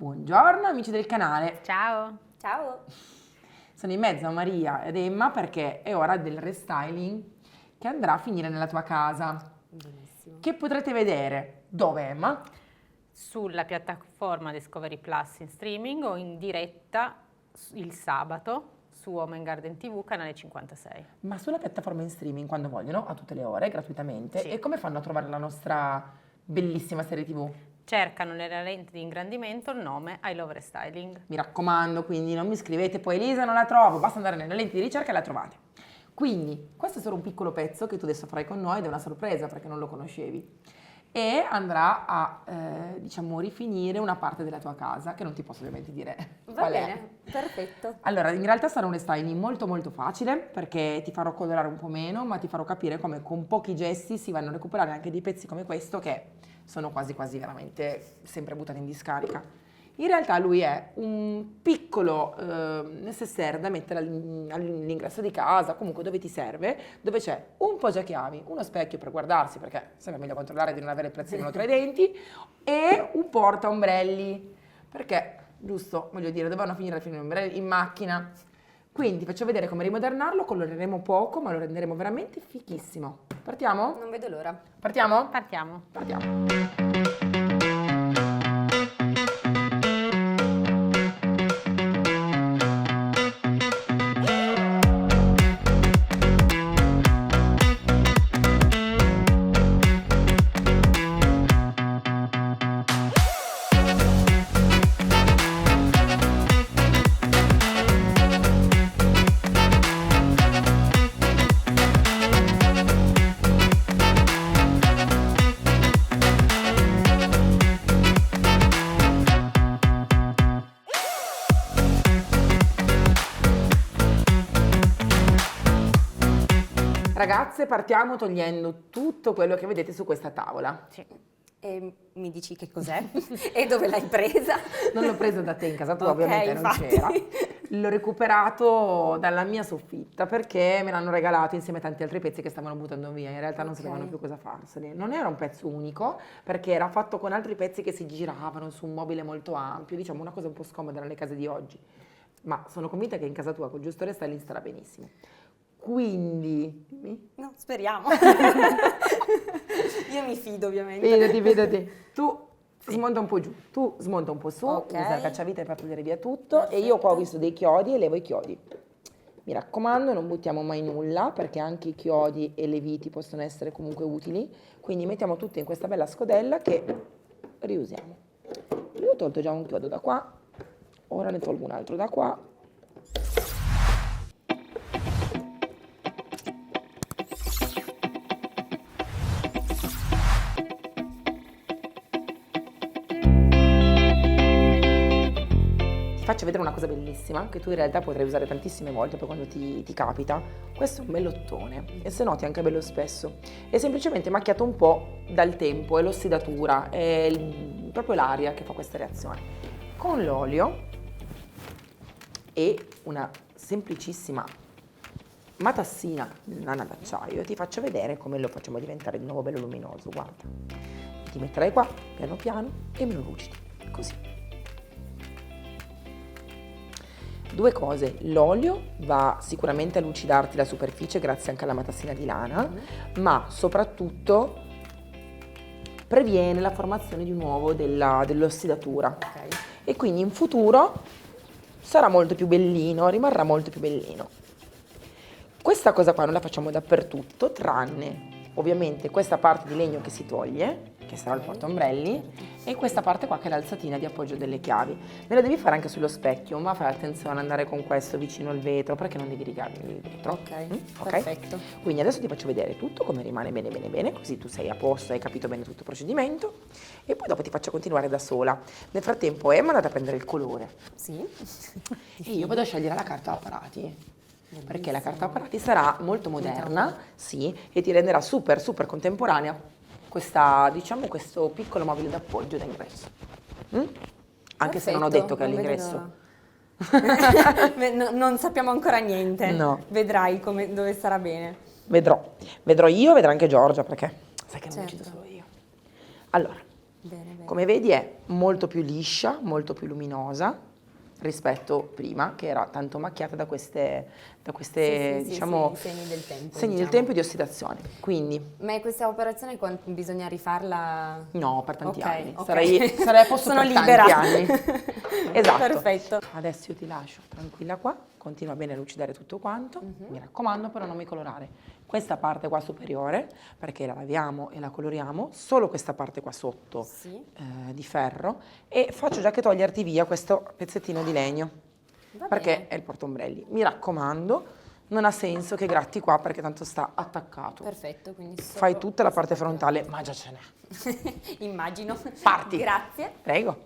Buongiorno amici del canale, Ciao! Ciao! sono in mezzo a Maria ed Emma perché è ora del restyling che andrà a finire nella tua casa, Benissimo. che potrete vedere dove, Emma? Sulla piattaforma Discovery Plus in streaming o in diretta il sabato su Home and Garden TV, canale 56. Ma sulla piattaforma in streaming quando vogliono, a tutte le ore, gratuitamente. Sì. E come fanno a trovare la nostra bellissima serie TV? Cercano nella lente di ingrandimento il nome I Love Restyling. Mi raccomando, quindi non mi scrivete poi Elisa non la trovo, basta andare nelle lenti di ricerca e la trovate. Quindi questo è solo un piccolo pezzo che tu adesso farai con noi ed è una sorpresa perché non lo conoscevi. E andrà a, diciamo, rifinire una parte della tua casa che non ti posso ovviamente dire Va qual è. bene, perfetto. Allora, in realtà sarà un restyling molto molto facile perché ti farò colorare un po' meno, ma ti farò capire come con pochi gesti si vanno a recuperare anche dei pezzi come questo che sono quasi quasi veramente sempre buttati in discarica. In realtà lui è un piccolo necessaire da mettere all'ingresso di casa, comunque dove ti serve, dove c'è un poggiachiavi, uno specchio per guardarsi perché è sempre meglio controllare di non avere il prezzemolo tra i denti e un portaombrelli perché, giusto, voglio dire, dovevano finire gli ombrelli in macchina. Quindi faccio vedere come rimodernarlo, coloreremo poco ma lo renderemo veramente fighissimo. Partiamo? Non vedo l'ora. Partiamo? Partiamo. Partiamo. Ragazze, partiamo togliendo tutto quello che vedete su questa tavola. Sì. E mi dici che cos'è? E dove l'hai presa? Non l'ho preso da te in casa tua, Ok, ovviamente non infatti. c'era. L'ho recuperato dalla mia soffitta perché me l'hanno regalato insieme a tanti altri pezzi che stavano buttando via. In realtà non Ok. sapevano più cosa farsene. Non era un pezzo unico perché era fatto con altri pezzi che si giravano su un mobile molto ampio, diciamo una cosa un po' scomoda nelle case di oggi. Ma sono convinta che in casa tua col giusto restyling starà benissimo. Quindi, dimmi. No, speriamo. Io mi fido ovviamente. Fidati. Tu smonta un po' giù, tu smonta un po' su, Ok. usa il cacciavite per togliere via tutto e io Perfetto. qua ho visto dei chiodi e levo i chiodi. Mi raccomando, non buttiamo mai nulla perché anche i chiodi e le viti possono essere comunque utili, quindi mettiamo tutto in questa bella scodella che riusiamo. Io ho tolto già un chiodo da qua, ora ne tolgo un altro da qua. Faccio vedere una cosa bellissima che tu in realtà potrai usare tantissime volte per quando ti capita. Questo è un bellottone e se noti anche bello spesso. È semplicemente macchiato un po' dal tempo, è l'ossidatura, è proprio l'aria che fa questa reazione. Con l'olio e una semplicissima matassina di lana d'acciaio ti faccio vedere come lo facciamo diventare di nuovo bello luminoso. Guarda, ti metterai qua piano piano e me lo lucidi, così. Due cose, l'olio va sicuramente a lucidarti la superficie grazie anche alla matassina di lana, ma soprattutto previene la formazione di nuovo dell'ossidatura Ok. e quindi in futuro sarà molto più bellino, rimarrà molto più bellino. Questa cosa qua non la facciamo dappertutto, tranne ovviamente questa parte di legno che si toglie, che sarà il portaombrelli, e questa parte qua che è l'alzatina di appoggio delle chiavi. Me la devi fare anche sullo specchio, ma fai attenzione ad andare con questo vicino al vetro perché non devi rigare il vetro. Ok, perfetto. Quindi adesso ti faccio vedere tutto come rimane bene bene bene, così tu sei a posto, hai capito bene tutto il procedimento e poi dopo ti faccio continuare da sola. Nel frattempo Emma è andata a prendere il colore Sì. e io vado a scegliere la carta apparati. Perché la carta apparati sarà molto moderna, sì, e ti renderà super super contemporanea questa, diciamo, questo piccolo mobile d'appoggio da ingresso. Anche se non ho detto che è non vedo all'ingresso. l'ora. Non sappiamo ancora niente. No. Vedrai dove sarà bene. Vedrò io, vedrà anche Giorgia, perché sai che non Certo. decido solo io. Allora, Bene, bene. Come vedi è molto più liscia, molto più luminosa rispetto prima, che era tanto macchiata da queste Sì, diciamo, i segni del tempo. segni del diciamo. tempo di ossidazione. Quindi, Ma questa operazione bisogna rifarla? no, per tanti Ok, anni. ok. Sarei a posto Sono per libera. tanti anni. Esatto. Perfetto. Adesso io ti lascio tranquilla qua, continua bene a lucidare tutto quanto. Mi raccomando però non mi colorare questa parte qua superiore, perché la laviamo e la coloriamo, solo questa parte qua sotto Sì. di ferro, e faccio già che toglierti via questo pezzettino di legno, Va perché bene. è il portombrelli. Mi raccomando, non ha senso che gratti qua perché tanto sta attaccato. Perfetto, quindi solo Fai tutta la parte questa frontale, ma già ce n'è. Immagino. Parti. Grazie. Prego.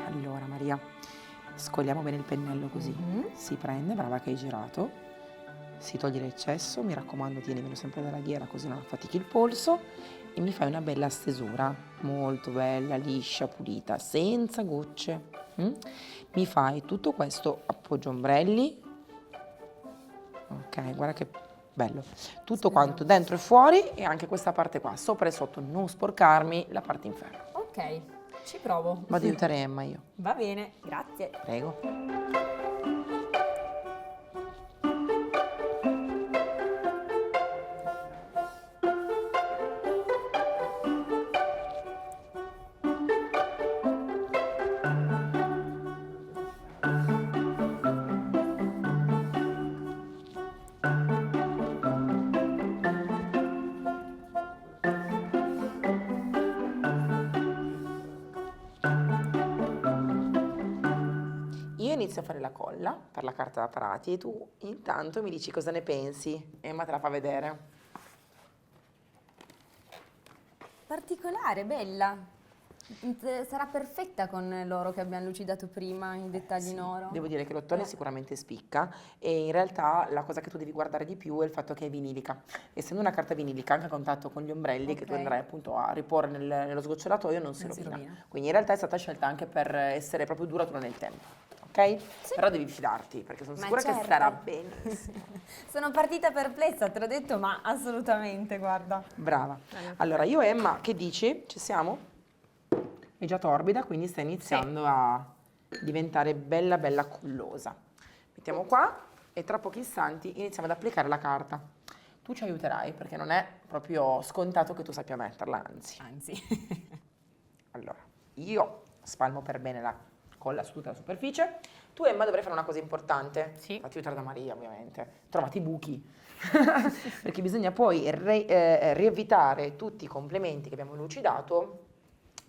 Allora Maria, scogliamo bene il pennello così. Si prende, brava che hai girato, si toglie l'eccesso, mi raccomando tienimelo sempre dalla ghiera così non affatichi il polso e mi fai una bella stesura, molto bella, liscia, pulita, senza gocce. Mi fai tutto questo appoggio ombrelli, ok, guarda che bello, tutto quanto dentro e fuori e anche questa parte qua, sopra e sotto, non sporcarmi la parte in ferro. Ok, ci provo. Vado ad aiutare Emma io, Va bene, grazie. prego. Io inizio a fare la colla per la carta da parati e tu intanto mi dici cosa ne pensi. Emma te la fa vedere. Particolare, bella. Sarà perfetta con l'oro che abbiamo lucidato prima, i dettagli in oro. Devo dire che l'ottone sicuramente spicca e in realtà la cosa che tu devi guardare di più è il fatto che è vinilica. Essendo una carta vinilica anche a contatto con gli ombrelli che tu Ok. andrai appunto a riporre nello sgocciolatoio non si Non si rovina. rovina. Quindi in realtà è stata scelta anche per essere proprio duratura nel tempo. Ok? Però devi fidarti perché sono Ma sicura che certo. starà benissimo. Sono partita perplessa, te l'ho detto, ma assolutamente, guarda. Brava. Allora, io e Emma, che dici? Ci siamo? È già torbida, quindi sta iniziando a diventare bella bella collosa. Mettiamo qua e tra pochi istanti iniziamo ad applicare la carta. Tu ci aiuterai perché non è proprio scontato che tu sappia metterla, anzi. Anzi. Allora, io spalmo per bene la colla su tutta la superficie. Tu, Emma, dovrai fare una cosa importante. Sì. Fatti aiutare da Maria, ovviamente. Trovati i buchi. Perché bisogna poi rievitare tutti i complementi che abbiamo lucidato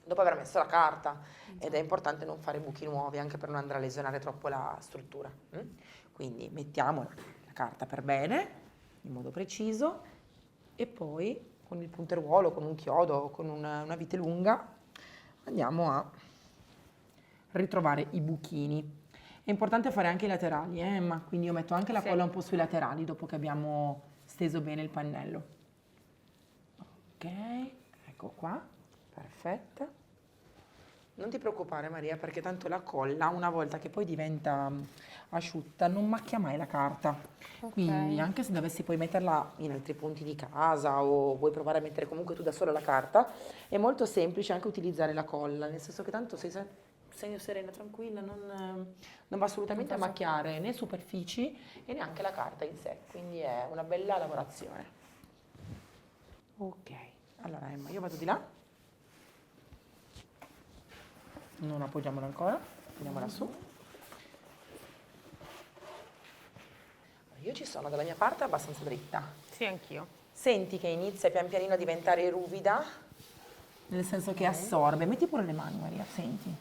dopo aver messo la carta. Ed è importante non fare buchi nuovi, anche per non andare a lesionare troppo la struttura. Quindi mettiamo la carta per bene, in modo preciso, e poi con il punteruolo, con un chiodo, con una vite lunga, andiamo a ritrovare i buchini. È importante fare anche i laterali, Emma? Quindi io metto anche la Sì. colla un po' sui laterali dopo che abbiamo steso bene il pannello. Ok, ecco qua, perfetta. Non ti preoccupare Maria, perché tanto la colla, una volta che poi diventa asciutta, non macchia mai la carta. Ok. Quindi anche se dovessi poi metterla in altri punti di casa o vuoi provare a mettere comunque tu da sola la carta, è molto semplice anche utilizzare la colla, nel senso che tanto sei serena, tranquilla, non va assolutamente a macchiare né superfici e neanche la carta in sé, quindi è una bella lavorazione. Ok, allora Emma, io vado di là. Non appoggiamola ancora, andiamola su. Io ci sono dalla mia parte abbastanza dritta. Sì, anch'io. Senti che inizia pian pianino a diventare ruvida, nel senso che assorbe. Metti pure le mani Maria, senti.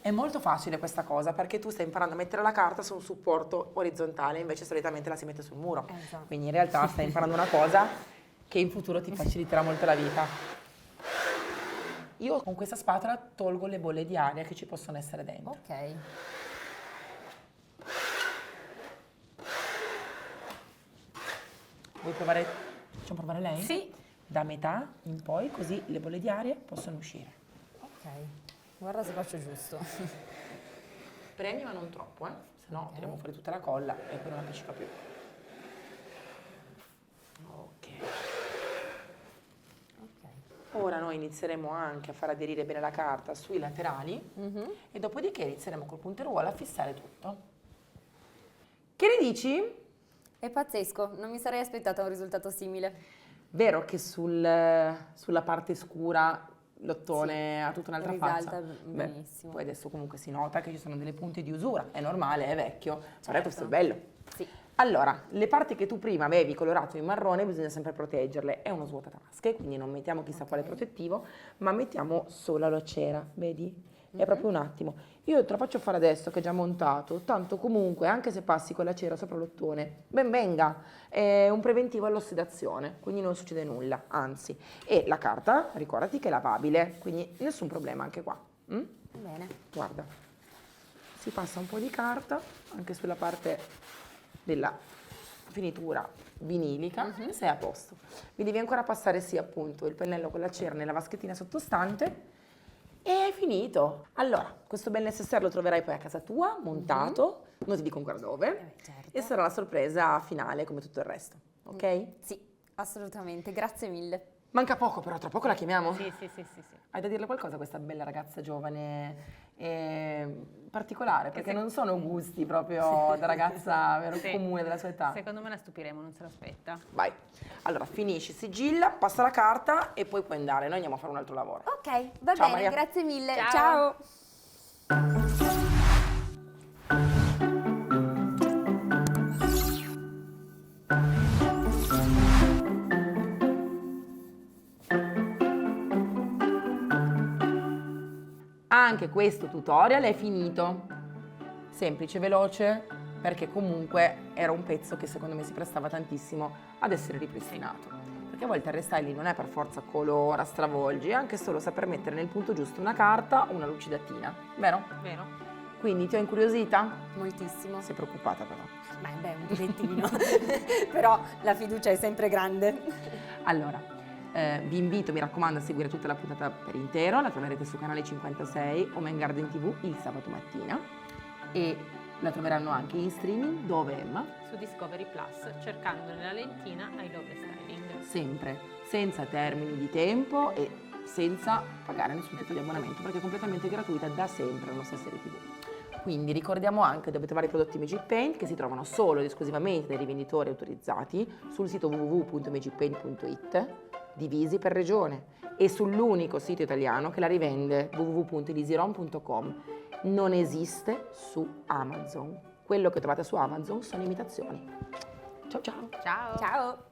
È molto facile questa cosa perché tu stai imparando a mettere la carta su un supporto orizzontale, invece solitamente la si mette sul muro. Esatto. Quindi in realtà stai imparando una cosa che in futuro ti faciliterà molto la vita. Io con questa spatola tolgo le bolle di aria che ci possono essere dentro. Ok. Vuoi provare? Facciamo provare lei? Sì. Da metà in poi, così le bolle di aria possono uscire. Ok. Guarda se faccio giusto. Premi ma non troppo, se no tiriamo fuori tutta la colla e poi non la appiccica più. Ok. Ora noi inizieremo anche a far aderire bene la carta sui laterali e dopodiché inizieremo col punteruolo a fissare tutto. Che ne dici? È pazzesco, non mi sarei aspettata un risultato simile. Vero che sulla parte scura l'ottone Sì, ha tutta un'altra risalta faccia? benissimo. Poi adesso comunque si nota che ci sono delle punte di usura, è normale, è vecchio, però Certo. questo è bello. Sì. Allora, le parti che tu prima avevi colorato in marrone bisogna sempre proteggerle, è uno svuotatasche, quindi non mettiamo chissà quale protettivo, ma mettiamo solo la cera, vedi? È proprio un attimo. Io te lo faccio fare adesso che è già montato, tanto comunque anche se passi con la cera sopra l'ottone, ben venga, è un preventivo all'ossidazione, quindi non succede nulla, anzi. E la carta, ricordati che è lavabile, quindi nessun problema anche qua. Bene. Guarda, si passa un po' di carta anche sulla parte della finitura vinilica e sei a posto. Mi devi ancora passare sì appunto il pennello con la cera nella vaschettina sottostante e è finito. Allora, questo bel necessaire lo troverai poi a casa tua, montato, non ti dico ancora dove, Certo. e sarà la sorpresa finale come tutto il resto, ok? Sì, assolutamente, grazie mille. Manca poco però, tra poco la chiamiamo. Sì. Hai da dirle qualcosa a questa bella ragazza giovane e particolare, perché non sono gusti proprio da ragazza vero, Sì. comune della sua età. Secondo me la stupiremo, non se l'aspetta. Vai. Allora, finisci, sigilla, passa la carta e poi puoi andare. Noi andiamo a fare un altro lavoro. Ok, va Ciao, bene, Maria. grazie mille. Ciao. Ciao. Anche questo tutorial è finito. Semplice, veloce, perché comunque era un pezzo che secondo me si prestava tantissimo ad essere ripristinato. Perché a volte il restyling non è per forza colora, stravolgi, è anche solo saper mettere nel punto giusto una carta o una lucidatina, vero? Vero? Quindi ti ho incuriosita? Moltissimo. Sei preoccupata però. Beh, un pochettino. Però la fiducia è sempre grande. Allora, vi invito, mi raccomando, a seguire tutta la puntata per intero, la troverete su canale 56 o Main Garden TV il sabato mattina e la troveranno anche in streaming dove Emma? Su Discovery Plus, cercando nella lentina I Love Restyling. Sempre, senza termini di tempo e senza pagare nessun tipo di abbonamento perché è completamente gratuita da sempre la nostra serie TV. Quindi ricordiamo anche dove trovare i prodotti Magic Paint che si trovano solo ed esclusivamente dai rivenditori autorizzati sul sito www.magicpaint.it divisi per regione e sull'unico sito italiano che la rivende www.elisiron.com. Non esiste su Amazon. Quello che trovate su Amazon sono imitazioni. Ciao ciao! Ciao! Ciao.